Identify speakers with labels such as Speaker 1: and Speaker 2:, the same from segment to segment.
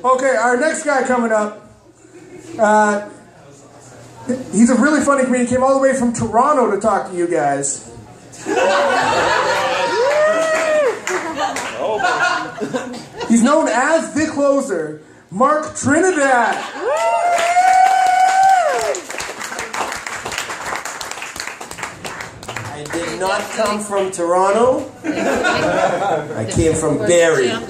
Speaker 1: Okay, our next guy coming up. He's a really funny comedian. He came all the way from Toronto to talk to you guys. He's known as the closer, Marc Trinidad.
Speaker 2: I did not come from Toronto. I came from Barrie. Yeah.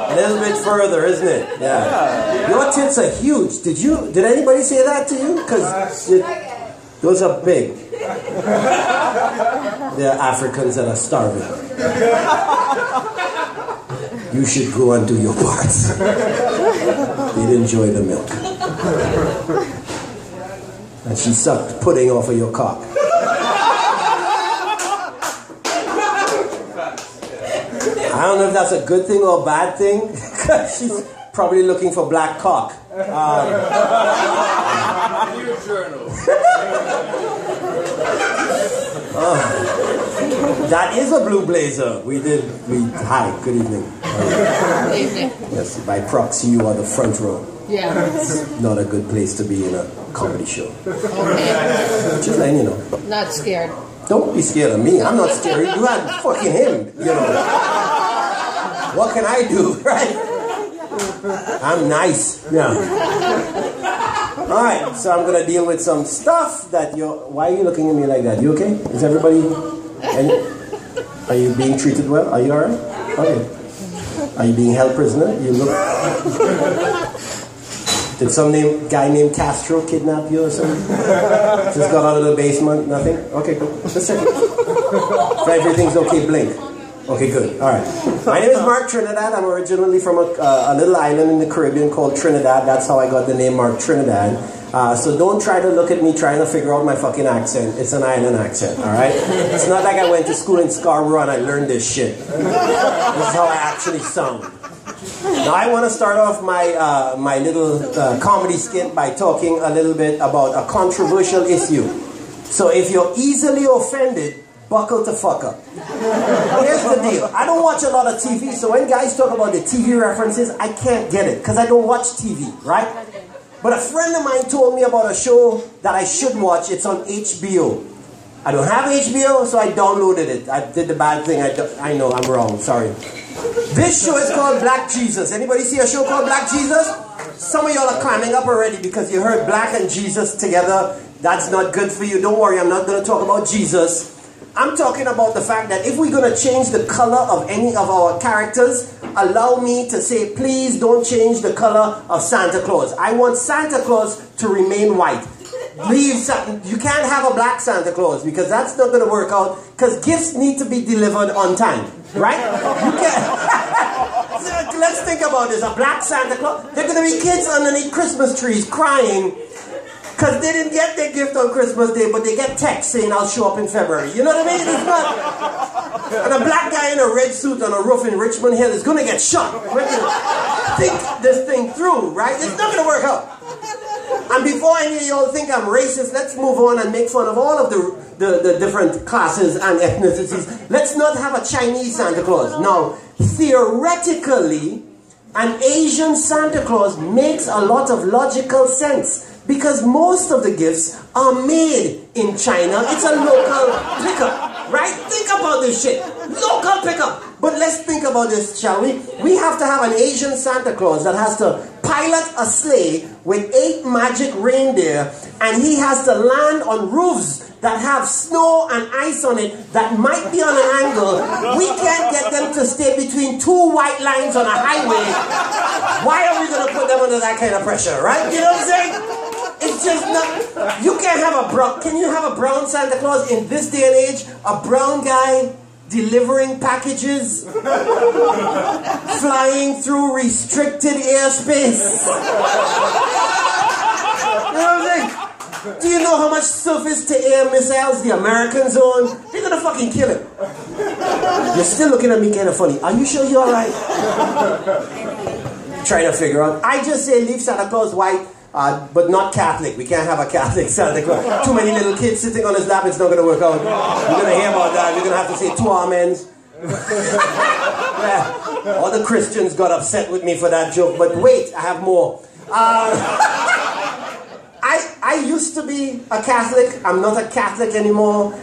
Speaker 2: A little bit further, isn't it? Yeah. Your tits are huge. Did anybody say that to you? Because those are big. They're Africans that are starving. You should go and do your parts. They'd enjoy the milk. And she sucked pudding off of your cock. I don't know if that's a good thing or a bad thing. She's probably looking for black cock.
Speaker 3: New journal.
Speaker 2: That is a blue blazer. Hi, good evening.
Speaker 4: Good evening.
Speaker 2: Yes, by proxy, you are the front row.
Speaker 4: Yeah.
Speaker 2: Not a good place to be in a comedy show.
Speaker 4: Okay.
Speaker 2: Just letting you know.
Speaker 4: Not scared.
Speaker 2: Don't be scared of me. I'm not scared. You had fucking him, you know. What can I do, right? I'm nice. Yeah. Alright, so I'm going to deal with some stuff that why are you looking at me like that? You okay? Is everybody... Are you being treated well? Are you alright? Okay. Are you being held prisoner? You look... Did some guy named Castro kidnap you or something? Just got out of the basement? Nothing? Okay, cool. Just checking. So everything's okay, blink. Okay, good. Alright. My name is Marc Trinidad. I'm originally from a little island in the Caribbean called Trinidad. That's how I got the name Marc Trinidad. So don't try to look at me trying to figure out my fucking accent. It's an island accent, alright? It's not like I went to school in Scarborough and I learned this shit. This is how I actually sound. Now I want to start off my little comedy skit by talking a little bit about a controversial issue. So if you're easily offended, buckle the fuck up. Here's the deal. I don't watch a lot of TV, so when guys talk about the TV references, I can't get it, because I don't watch TV, right? But a friend of mine told me about a show that I should watch. It's on HBO. I don't have HBO, so I downloaded it. I did the bad thing. I know, I'm wrong. Sorry. This show is called Black Jesus. Anybody see a show called Black Jesus? Some of y'all are climbing up already because you heard Black and Jesus together. That's not good for you. Don't worry, I'm not going to talk about Jesus. I'm talking about the fact that if we're going to change the color of any of our characters, allow me to say, please don't change the color of Santa Claus. I want Santa Claus to remain white. You can't have a black Santa Claus because that's not going to work out, because gifts need to be delivered on time, right? You can't. Let's think about this. A black Santa Claus, there are going to be kids underneath Christmas trees crying because they didn't get their gift on Christmas Day, but they get text saying I'll show up in February. You know what I mean? It's not. And a black guy in a red suit on a roof in Richmond Hill is going to get shot. Think this thing through, right? It's not going to work out. And before any of y'all think I'm racist, let's move on and make fun of all of the different classes and ethnicities. Let's not have a Chinese Santa Claus. Now, theoretically, an Asian Santa Claus makes a lot of logical sense, because most of the gifts are made in China. It's a local pickup, right? Think about this shit. Local pickup. But let's think about this, shall we? We have to have an Asian Santa Claus that has to pilot a sleigh with 8 magic reindeer, and he has to land on roofs that have snow and ice on it that might be on an angle. We can't get them to stay between 2 white lines on a highway. Why are we going to put them under that kind of pressure, right? You know what I'm saying? It's just not. You can't have a brown. Can you have a brown Santa Claus in this day and age? A brown guy delivering packages, flying through restricted airspace. You know what I'm saying? Do you know how much surface-to-air missiles the Americans own? They're gonna fucking kill him. You're still looking at me kind of funny. Are you sure you're alright? Trying to figure out. I just say leave Santa Claus white. But not Catholic. We can't have a Catholic Santa Claus. Too many little kids sitting on his lap, it's not going to work out. You're going to hear about that. You're going to have to say 2 amens. Yeah. All the Christians got upset with me for that joke, but wait, I have more. I used to be a Catholic. I'm not a Catholic anymore.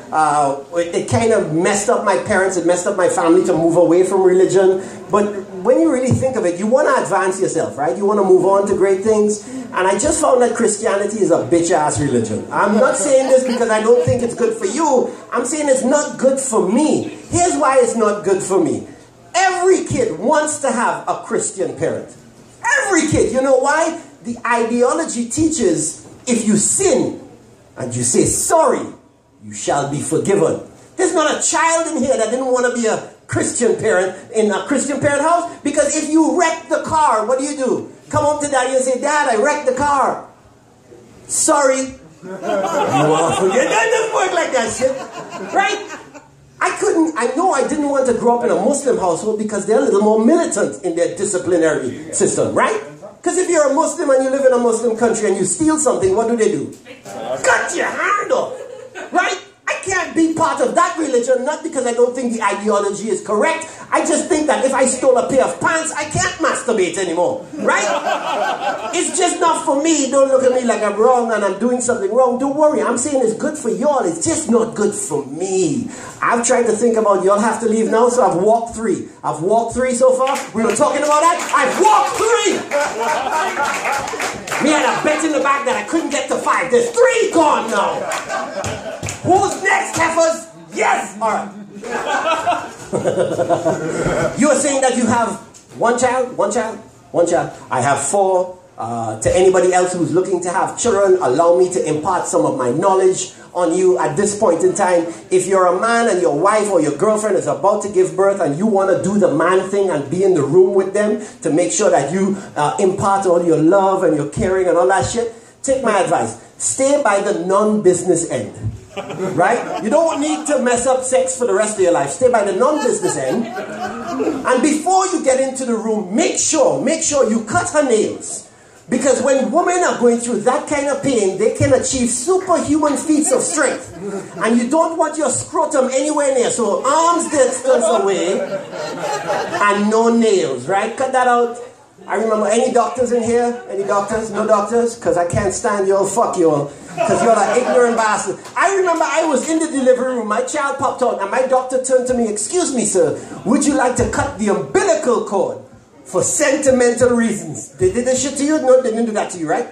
Speaker 2: It kind of messed up my parents. It messed up my family to move away from religion. But when you really think of it, you want to advance yourself, right? You want to move on to great things. And I just found that Christianity is a bitch-ass religion. I'm not saying this because I don't think it's good for you. I'm saying it's not good for me. Here's why it's not good for me. Every kid wants to have a Christian parent. Every kid. You know why? The ideology teaches if you sin and you say sorry, you shall be forgiven. There's not a child in here that didn't want to be a Christian parent in a Christian parent house, because if you wreck the car, what do? Come home to daddy and say, Dad, I wrecked the car. Sorry. You want to forget? That doesn't work like that shit. Right? I know I didn't want to grow up in a Muslim household because they're a little more militant in their disciplinary system, right? Because if you're a Muslim and you live in a Muslim country and you steal something, what do? Cut your hand off, right? I can't be part of that religion, not because I don't think the ideology is correct. I just think that if I stole a pair of pants, I can't masturbate anymore, right? It's just not for me. Don't look at me like I'm wrong and I'm doing something wrong. Don't worry, I'm saying it's good for y'all. It's just not good for me. I've tried to think about y'all have to leave now, so I've walked 3. I've walked 3 so far. We were talking about that. I've walked 3. We had a bet in the back that I couldn't get to 5. There's 3 gone now. Who's next, heifers? Yes! All right. You are saying that you have 1 child? 1 child? 1 child. I have 4. To anybody else who's looking to have children, allow me to impart some of my knowledge on you at this point in time. If you're a man and your wife or your girlfriend is about to give birth and you want to do the man thing and be in the room with them to make sure that you impart all your love and your caring and all that shit, take my advice. Stay by the non-business end. Right? You don't need to mess up sex for the rest of your life. Stay by the non-business end. And before you get into the room, make sure you cut her nails. Because when women are going through that kind of pain, they can achieve superhuman feats of strength. And you don't want your scrotum anywhere near. So arms distance away and no nails, right? Cut that out. I remember, any doctors in here? Any doctors? No doctors? Because I can't stand you all. Fuck you all. Because you're like ignorant bastards. I remember I was in the delivery room. My child popped out and my doctor turned to me, "Excuse me, sir, would you like to cut the umbilical cord for sentimental reasons?" They did this shit to you? No, they didn't do that to you, right?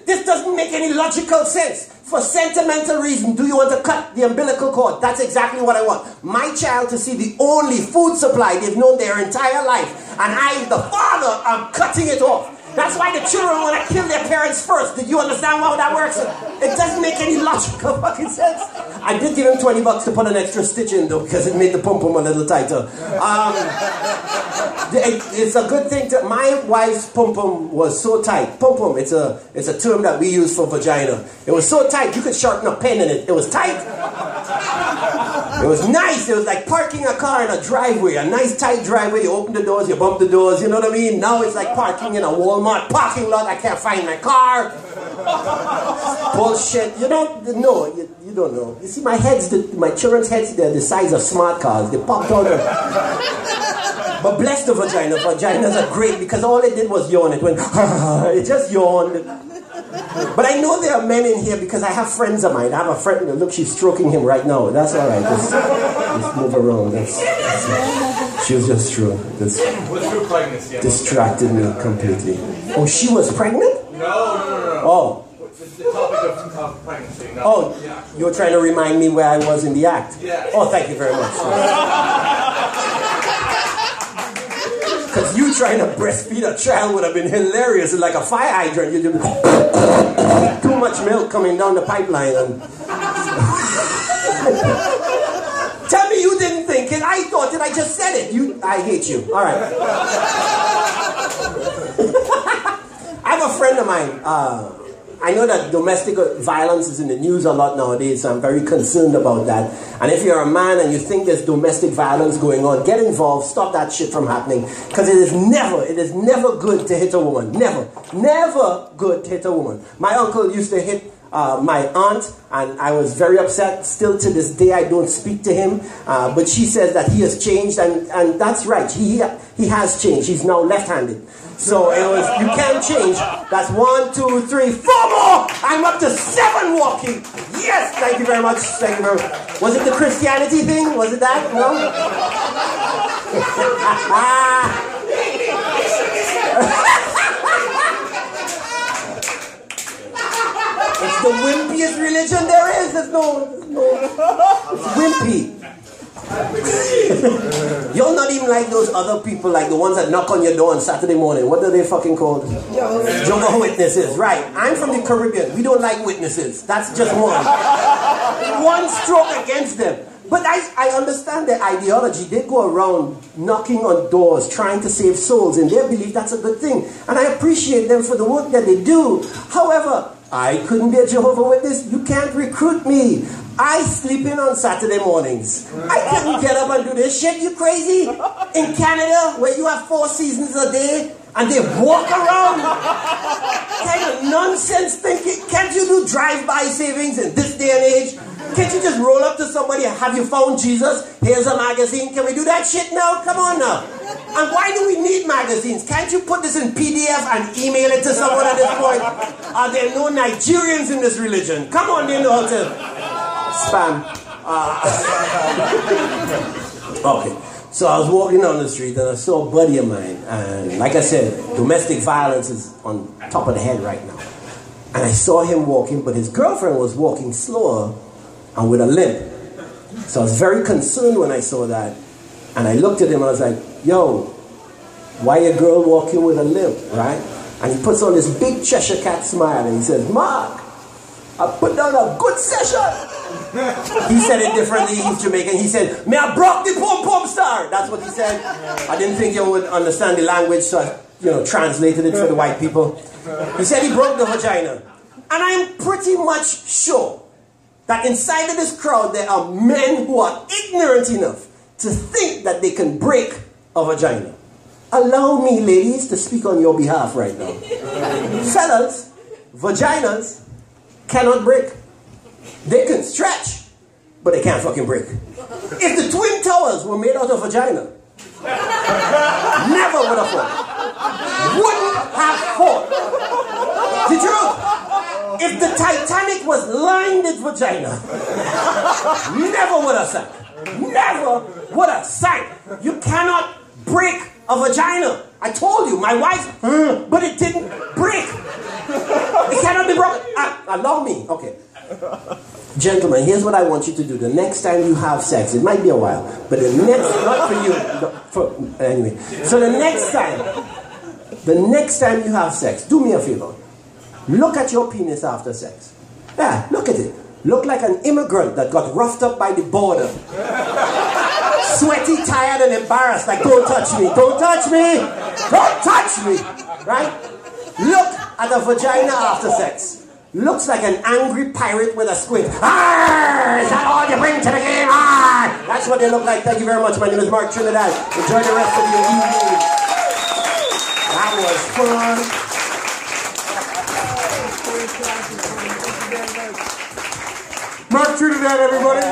Speaker 2: This doesn't make any logical sense. For sentimental reason, do you want to cut the umbilical cord? That's exactly what I want. My child to see the only food supply they've known their entire life. And I, the father, am cutting it off. That's why the children want to kill their parents first. Did you understand how that works? It doesn't make any logical fucking sense. I did give him $20 to put an extra stitch in though, because it made the pum-pum a little tighter. It's a good thing to... My wife's pum-pum was so tight. Pum-pum, it's a term that we use for vagina. It was so tight, you could sharpen a pen in it. It was tight. It was nice. It was like parking a car in a driveway. A nice tight driveway. You open the doors, you bump the doors, you know what I mean? Now it's like parking in a Walmart parking lot. I can't find my car. Bullshit. You don't know. You don't know. You see, my children's heads, they're the size of smart cars. They popped out of... But bless the vagina. Vaginas are great because all it did was yawn. It went... It just yawned. But I know there are men in here because I have friends of mine. I have a friend, look, she's stroking him right now. That's all right. Just move around. She was just true. What's true pregnancy? Distracted me completely. Oh, she was pregnant? No. Oh. The topic of pregnancy. No. Oh, yeah. You were trying to remind me where I was in the act? Yeah. Oh, thank you very much. Because you trying to breastfeed a child would have been hilarious. It's like a fire hydrant. You just too much milk coming down the pipeline. And tell me you didn't think it. I thought it. I just said it. I hate you. All right. I have a friend of mine. I know that domestic violence is in the news a lot nowadays, so I'm very concerned about that. And if you're a man and you think there's domestic violence going on, get involved, stop that shit from happening. Because it is never good to hit a woman. Never good to hit a woman. My uncle used to hit my aunt, and I was very upset. Still to this day, I don't speak to him. But she says that he has changed, and that's right. He has changed. He's now left-handed. So it was, you can't change. That's 1, 2, 3, 4 more. I'm up to 7 walking. Yes, thank you very much. Thank you very much. Was it the Christianity thing? Was it that? No? It's the wimpiest religion there is. There's no it's wimpy. You're not even like those other people, like the ones that knock on your door on Saturday morning. What are they fucking called? Jehovah's Witnesses. Right. I'm from the Caribbean. We don't like witnesses. That's just one. One stroke against them. But I understand their ideology. They go around knocking on doors, trying to save souls, and they believe that's a good thing. And I appreciate them for the work that they do. However, I couldn't be a Jehovah's Witness. You can't recruit me. I sleep in on Saturday mornings. I couldn't get up and do this shit. You crazy? In Canada, where you have 4 seasons a day, and they walk around. Kind of nonsense thinking. Can't you do drive-by savings in this day and age? Can't you just roll up to somebody and have you found Jesus? Here's a magazine. Can we do that shit now? Come on now. And why do we need magazines? Can't you put this in PDF and email it to someone at this point? Are there no Nigerians in this religion? Come on, they know how to spam. Okay. So I was walking on the street and I saw a buddy of mine. And like I said, domestic violence is on top of the head right now. And I saw him walking, but his girlfriend was walking slower and with a limp. So I was very concerned when I saw that. And I looked at him and I was like, yo, why your girl walking with a limp, right? And he puts on this big Cheshire Cat smile and he says, Mark, I put down a good session. He said it differently. He's Jamaican. He said, "Me, I broke the pom-pom star." That's what he said. I didn't think you would understand the language, so I, translated it for the white people. He said he broke the vagina. And I'm pretty much sure that inside of this crowd there are men who are ignorant enough to think that they can break a vagina. Allow me, ladies, to speak on your behalf right now. Fellas, vaginas cannot break. They can stretch, but they can't fucking break. If the Twin Towers were made out of vagina, never would have fought. Wouldn't have fought. The truth. If the Titanic was lined with vagina, never would have sank. Never would have sank. You cannot break a vagina. I told you, my wife, but it didn't break. It cannot be broken. Allow me. Okay. Gentlemen, here's what I want you to do. The next time you have sex, it might be a while, but the next, not for you, anyway. So the next time you have sex, do me a favor. Look at your penis after sex. Yeah, look at it. Look like an immigrant that got roughed up by the border. Sweaty, tired, and embarrassed. Like, don't touch me. Don't touch me. Don't touch me. Right? Look at a vagina after sex. Looks like an angry pirate with a squid. Arr! Is that all you bring to the game? Arr! That's what they look like. Thank you very much. My name is Marc Trinidad. Enjoy the rest of your evening. That was fun.
Speaker 1: Marc Trinidad, everybody.